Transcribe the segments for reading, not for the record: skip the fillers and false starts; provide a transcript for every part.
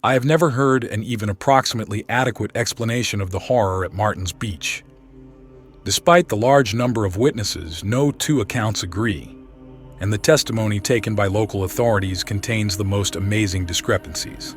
I have never heard an even approximately adequate explanation of the horror at Martin's Beach. Despite the large number of witnesses, no two accounts agree, and the testimony taken by local authorities contains the most amazing discrepancies.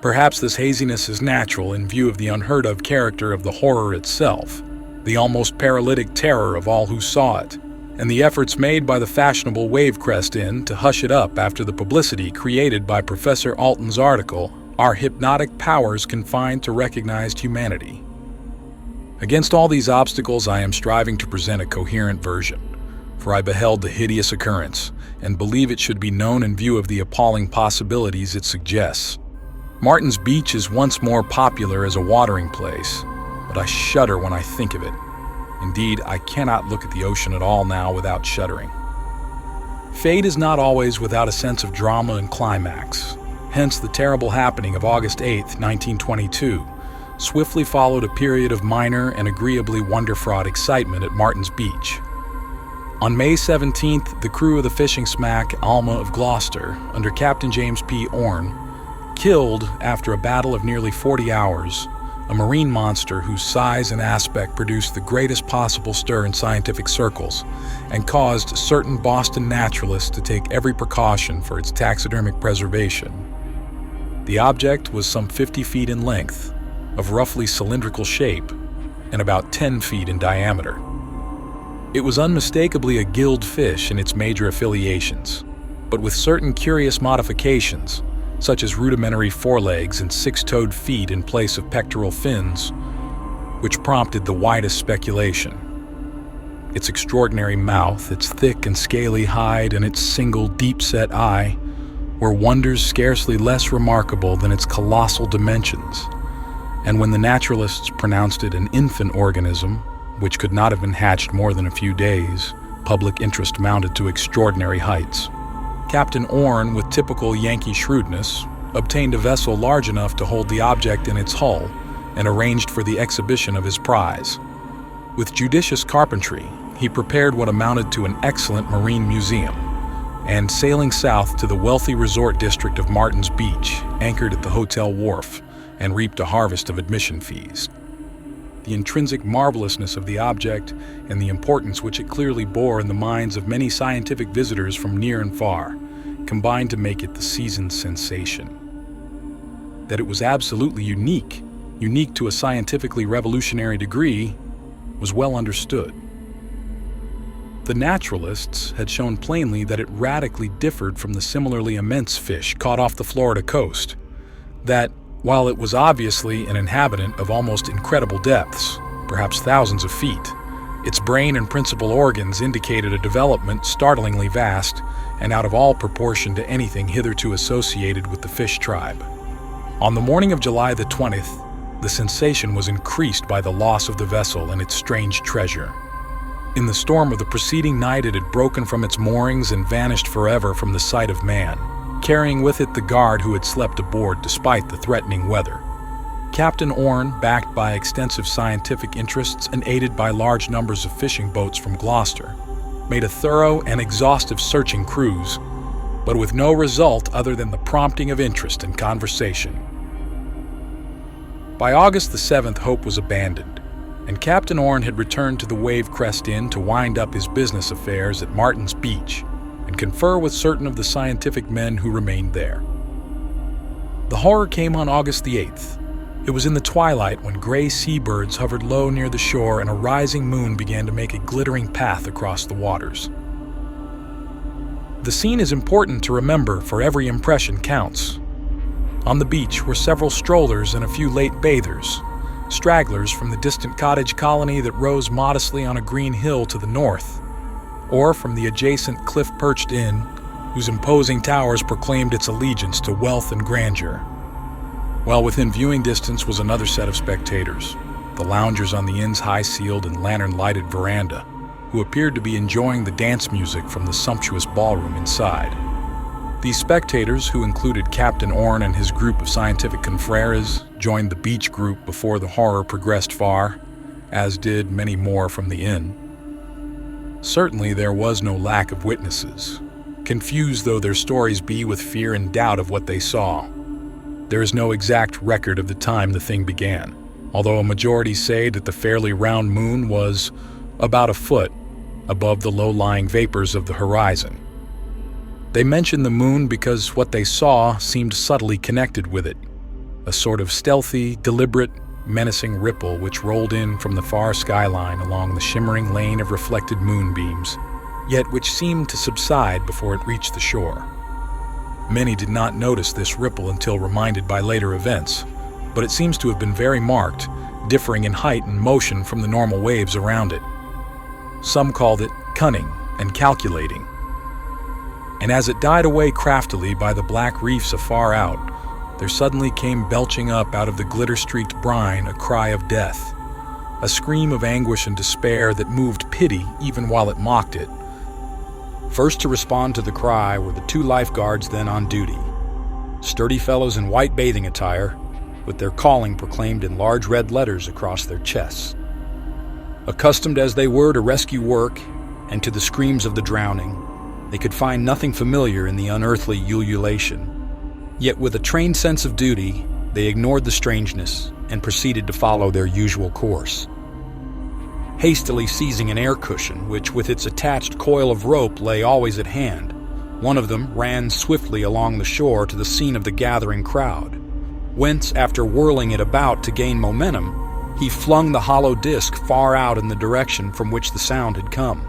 Perhaps this haziness is natural in view of the unheard-of character of the horror itself, the almost paralytic terror of all who saw it, and the efforts made by the fashionable Wavecrest Inn to hush it up after the publicity created by Professor Alton's article, "Are Hypnotic Powers Confined to Recognized Humanity?" Against all these obstacles, I am striving to present a coherent version, for I beheld the hideous occurrence and believe it should be known in view of the appalling possibilities it suggests. Martin's Beach is once more popular as a watering place, but I shudder when I think of it. Indeed, I cannot look at the ocean at all now without shuddering. Fate is not always without a sense of drama and climax. Hence, the terrible happening of August 8, 1922, swiftly followed a period of minor and agreeably wonder-fraught excitement at Martin's Beach. On May 17th, the crew of the fishing smack Alma of Gloucester, under Captain James P. Orne, killed, after a battle of nearly 40 hours, a marine monster whose size and aspect produced the greatest possible stir in scientific circles and caused certain Boston naturalists to take every precaution for its taxidermic preservation. The object was some 50 feet in length, of roughly cylindrical shape, and about 10 feet in diameter. It was unmistakably a gilled fish in its major affiliations, but with certain curious modifications, such as rudimentary forelegs and six-toed feet in place of pectoral fins, which prompted the widest speculation. Its extraordinary mouth, its thick and scaly hide, and its single deep-set eye were wonders scarcely less remarkable than its colossal dimensions, and when the naturalists pronounced it an infant organism, which could not have been hatched more than a few days, public interest mounted to extraordinary heights. Captain Orne, with typical Yankee shrewdness, obtained a vessel large enough to hold the object in its hull and arranged for the exhibition of his prize. With judicious carpentry, he prepared what amounted to an excellent marine museum, and sailing south to the wealthy resort district of Martin's Beach, anchored at the hotel wharf and reaped a harvest of admission fees. The intrinsic marvelousness of the object and the importance which it clearly bore in the minds of many scientific visitors from near and far combined to make it the season's sensation. That it was absolutely unique to a scientifically revolutionary degree, was well understood. The naturalists had shown plainly that it radically differed from the similarly immense fish caught off the Florida coast, that while it was obviously an inhabitant of almost incredible depths, perhaps thousands of feet, its brain and principal organs indicated a development startlingly vast and out of all proportion to anything hitherto associated with the fish tribe. On the morning of July the 20th, the sensation was increased by the loss of the vessel and its strange treasure. In the storm of the preceding night, it had broken from its moorings and vanished forever from the sight of man, carrying with it the guard who had slept aboard despite the threatening weather. Captain Orne, backed by extensive scientific interests and aided by large numbers of fishing boats from Gloucester, made a thorough and exhaustive searching cruise, but with no result other than the prompting of interest and conversation. By August the 7th, hope was abandoned, and Captain Orne had returned to the Wavecrest Inn to wind up his business affairs at Martin's Beach and confer with certain of the scientific men who remained there. The horror came on August the 8th. It was in the twilight when gray seabirds hovered low near the shore and a rising moon began to make a glittering path across the waters. The scene is important to remember, for every impression counts. On the beach were several strollers and a few late bathers, stragglers from the distant cottage colony that rose modestly on a green hill to the north, or from the adjacent cliff-perched inn, whose imposing towers proclaimed its allegiance to wealth and grandeur. While within viewing distance was another set of spectators, the loungers on the inn's high-ceiled and lantern-lighted veranda, who appeared to be enjoying the dance music from the sumptuous ballroom inside. These spectators, who included Captain Orne and his group of scientific confreres, joined the beach group before the horror progressed far, as did many more from the inn. Certainly there was no lack of witnesses, confused though their stories be with fear and doubt of what they saw. There is no exact record of the time the thing began, although a majority say that the fairly round moon was about a foot above the low-lying vapors of the horizon. They mention the moon because what they saw seemed subtly connected with it, a sort of stealthy, deliberate, menacing ripple which rolled in from the far skyline along the shimmering lane of reflected moonbeams, yet which seemed to subside before it reached the shore. Many did not notice this ripple until reminded by later events, but it seems to have been very marked, differing in height and motion from the normal waves around it. Some called it cunning and calculating. And as it died away craftily by the black reefs afar out, there suddenly came belching up out of the glitter-streaked brine a cry of death, a scream of anguish and despair that moved pity even while it mocked it. First to respond to the cry were the 2 lifeguards then on duty, sturdy fellows in white bathing attire, with their calling proclaimed in large red letters across their chests. Accustomed as they were to rescue work and to the screams of the drowning, they could find nothing familiar in the unearthly ululation. Yet with a trained sense of duty, they ignored the strangeness and proceeded to follow their usual course. Hastily seizing an air cushion, which with its attached coil of rope lay always at hand, one of them ran swiftly along the shore to the scene of the gathering crowd, whence, after whirling it about to gain momentum, he flung the hollow disc far out in the direction from which the sound had come.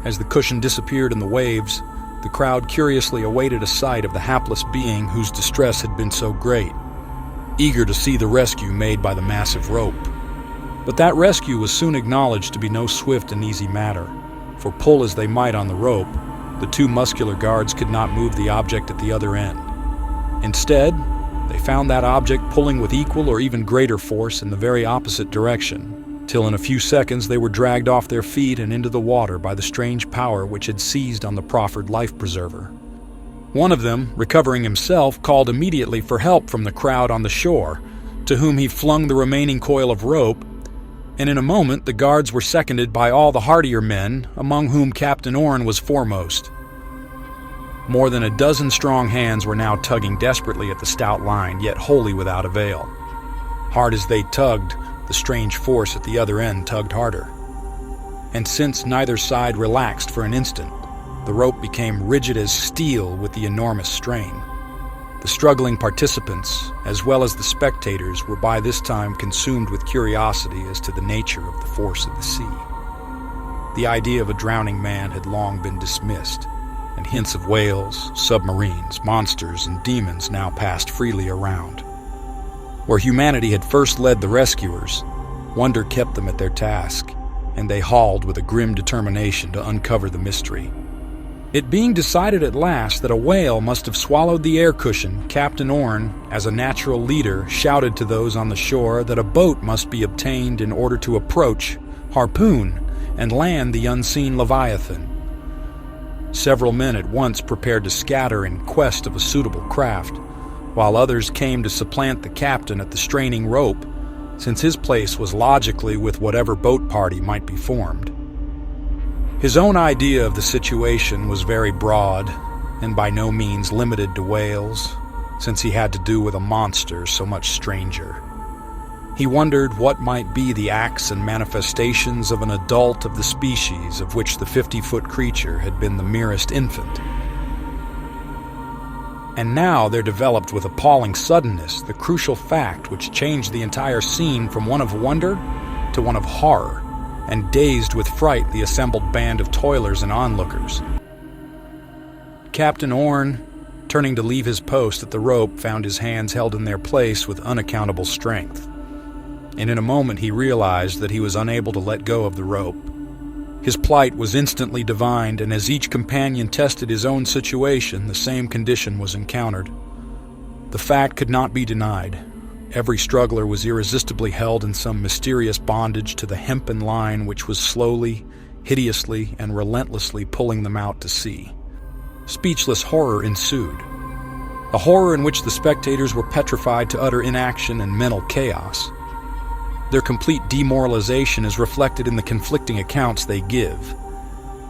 As the cushion disappeared in the waves, the crowd curiously awaited a sight of the hapless being whose distress had been so great, eager to see the rescue made by the massive rope. But that rescue was soon acknowledged to be no swift and easy matter, for pull as they might on the rope, the 2 muscular guards could not move the object at the other end. Instead, they found that object pulling with equal or even greater force in the very opposite direction, till in a few seconds they were dragged off their feet and into the water by the strange power which had seized on the proffered life-preserver. One of them, recovering himself, called immediately for help from the crowd on the shore, to whom he flung the remaining coil of rope, and in a moment the guards were seconded by all the hardier men, among whom Captain Orne was foremost. More than a dozen strong hands were now tugging desperately at the stout line, yet wholly without avail. Hard as they tugged, the strange force at the other end tugged harder. And since neither side relaxed for an instant, the rope became rigid as steel with the enormous strain. The struggling participants, as well as the spectators, were by this time consumed with curiosity as to the nature of the force of the sea. The idea of a drowning man had long been dismissed, and hints of whales, submarines, monsters, and demons now passed freely around. Where humanity had first led the rescuers, wonder kept them at their task, and they hauled with a grim determination to uncover the mystery. It being decided at last that a whale must have swallowed the air cushion, Captain Orne, as a natural leader, shouted to those on the shore that a boat must be obtained in order to approach, harpoon, and land the unseen Leviathan. Several men at once prepared to scatter in quest of a suitable craft, while others came to supplant the captain at the straining rope, since his place was logically with whatever boat party might be formed. His own idea of the situation was very broad, and by no means limited to whales, since he had to do with a monster so much stranger. He wondered what might be the acts and manifestations of an adult of the species of which the 50-foot creature had been the merest infant. And now there developed with appalling suddenness the crucial fact which changed the entire scene from one of wonder to one of horror, and dazed with fright the assembled band of toilers and onlookers. Captain Orne, turning to leave his post at the rope, found his hands held in their place with unaccountable strength. And in a moment he realized that he was unable to let go of the rope. His plight was instantly divined, and as each companion tested his own situation, the same condition was encountered. The fact could not be denied. Every struggler was irresistibly held in some mysterious bondage to the hempen line which was slowly, hideously, and relentlessly pulling them out to sea. Speechless horror ensued. A horror in which the spectators were petrified to utter inaction and mental chaos. Their complete demoralization is reflected in the conflicting accounts they give,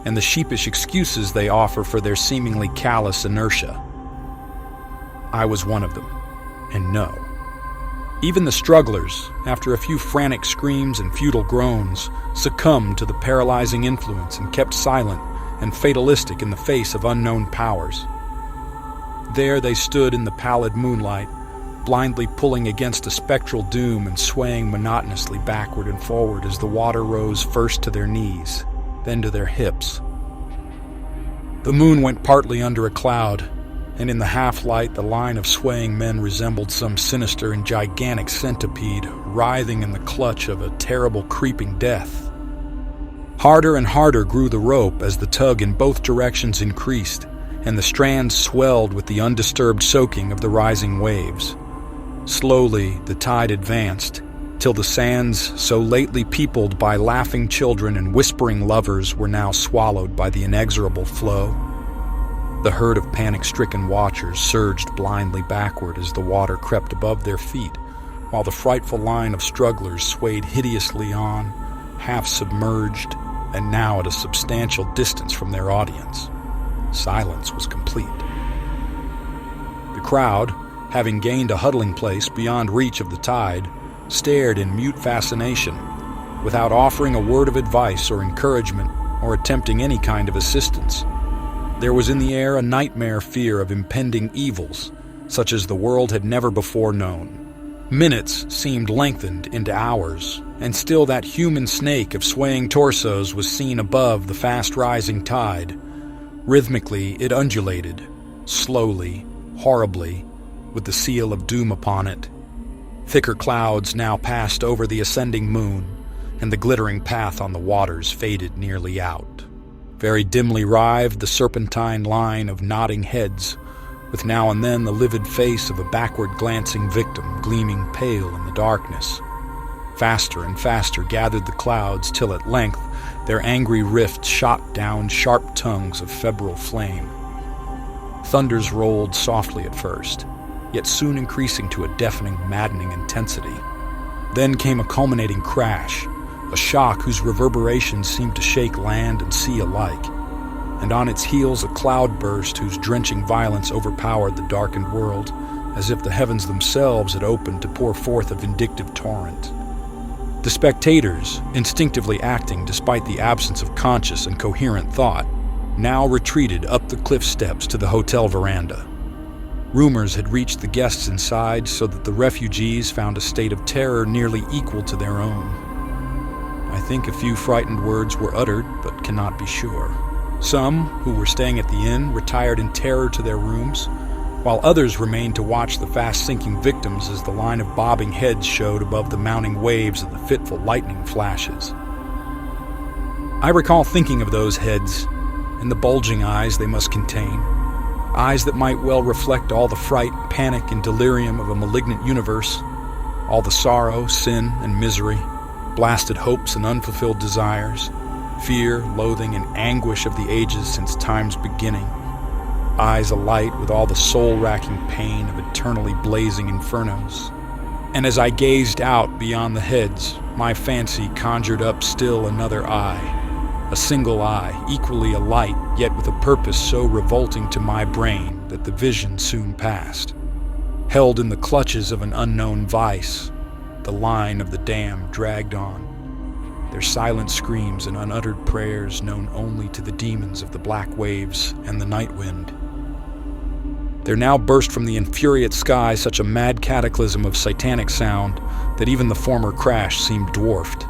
and the sheepish excuses they offer for their seemingly callous inertia. I was one of them, and no. Even the strugglers, after a few frantic screams and futile groans, succumbed to the paralyzing influence and kept silent and fatalistic in the face of unknown powers. There they stood in the pallid moonlight, blindly pulling against a spectral doom and swaying monotonously backward and forward as the water rose first to their knees, then to their hips. The moon went partly under a cloud, and in the half-light the line of swaying men resembled some sinister and gigantic centipede writhing in the clutch of a terrible creeping death. Harder and harder grew the rope as the tug in both directions increased, and the strands swelled with the undisturbed soaking of the rising waves. Slowly the tide advanced, till the sands so lately peopled by laughing children and whispering lovers were now swallowed by the inexorable flow. The herd of panic-stricken watchers surged blindly backward as the water crept above their feet, while the frightful line of strugglers swayed hideously on, half submerged, and now at a substantial distance from their audience. Silence was complete. The crowd, having gained a huddling place beyond reach of the tide, stared in mute fascination, without offering a word of advice or encouragement or attempting any kind of assistance. There was in the air a nightmare fear of impending evils, such as the world had never before known. Minutes seemed lengthened into hours, and still that human snake of swaying torsos was seen above the fast-rising tide. Rhythmically it undulated, slowly, horribly, with the seal of doom upon it. Thicker clouds now passed over the ascending moon, and the glittering path on the waters faded nearly out. Very dimly writhed the serpentine line of nodding heads, with now and then the livid face of a backward-glancing victim gleaming pale in the darkness. Faster and faster gathered the clouds, till at length their angry rifts shot down sharp tongues of febrile flame. Thunders rolled softly at first, yet soon increasing to a deafening, maddening intensity. Then came a culminating crash, a shock whose reverberations seemed to shake land and sea alike, and on its heels a cloudburst whose drenching violence overpowered the darkened world, as if the heavens themselves had opened to pour forth a vindictive torrent. The spectators, instinctively acting despite the absence of conscious and coherent thought, now retreated up the cliff steps to the hotel veranda. Rumors had reached the guests inside, so that the refugees found a state of terror nearly equal to their own. I think a few frightened words were uttered, but cannot be sure. Some, who were staying at the inn, retired in terror to their rooms, while others remained to watch the fast-sinking victims as the line of bobbing heads showed above the mounting waves of the fitful lightning flashes. I recall thinking of those heads, and the bulging eyes they must contain, eyes that might well reflect all the fright, panic, and delirium of a malignant universe, all the sorrow, sin, and misery, blasted hopes and unfulfilled desires, fear, loathing, and anguish of the ages since time's beginning, eyes alight with all the soul-racking pain of eternally blazing infernos. And as I gazed out beyond the heads, my fancy conjured up still another eye, a single eye, equally alight, yet with a purpose so revolting to my brain that the vision soon passed. Held in the clutches of an unknown vice, the line of the damned dragged on, their silent screams and unuttered prayers known only to the demons of the black waves and the night wind. There now burst from the infuriate sky such a mad cataclysm of satanic sound that even the former crash seemed dwarfed.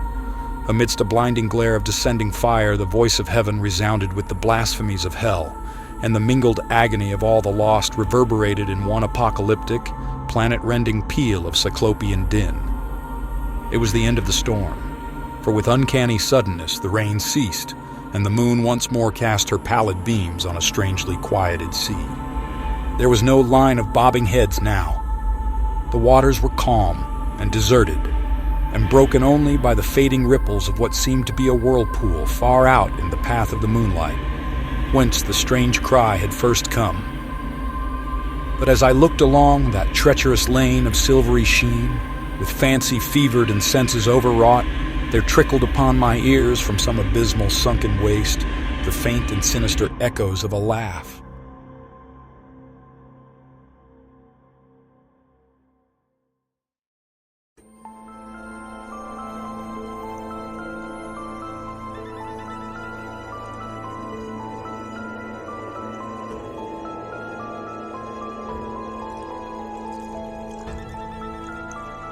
Amidst a blinding glare of descending fire, the voice of heaven resounded with the blasphemies of hell, and the mingled agony of all the lost reverberated in one apocalyptic, planet-rending peal of cyclopean din. It was the end of the storm, for with uncanny suddenness the rain ceased, and the moon once more cast her pallid beams on a strangely quieted sea. There was no line of bobbing heads now. The waters were calm and deserted, and broken only by the fading ripples of what seemed to be a whirlpool far out in the path of the moonlight, whence the strange cry had first come. But as I looked along that treacherous lane of silvery sheen, with fancy fevered and senses overwrought, there trickled upon my ears from some abysmal sunken waste the faint and sinister echoes of a laugh.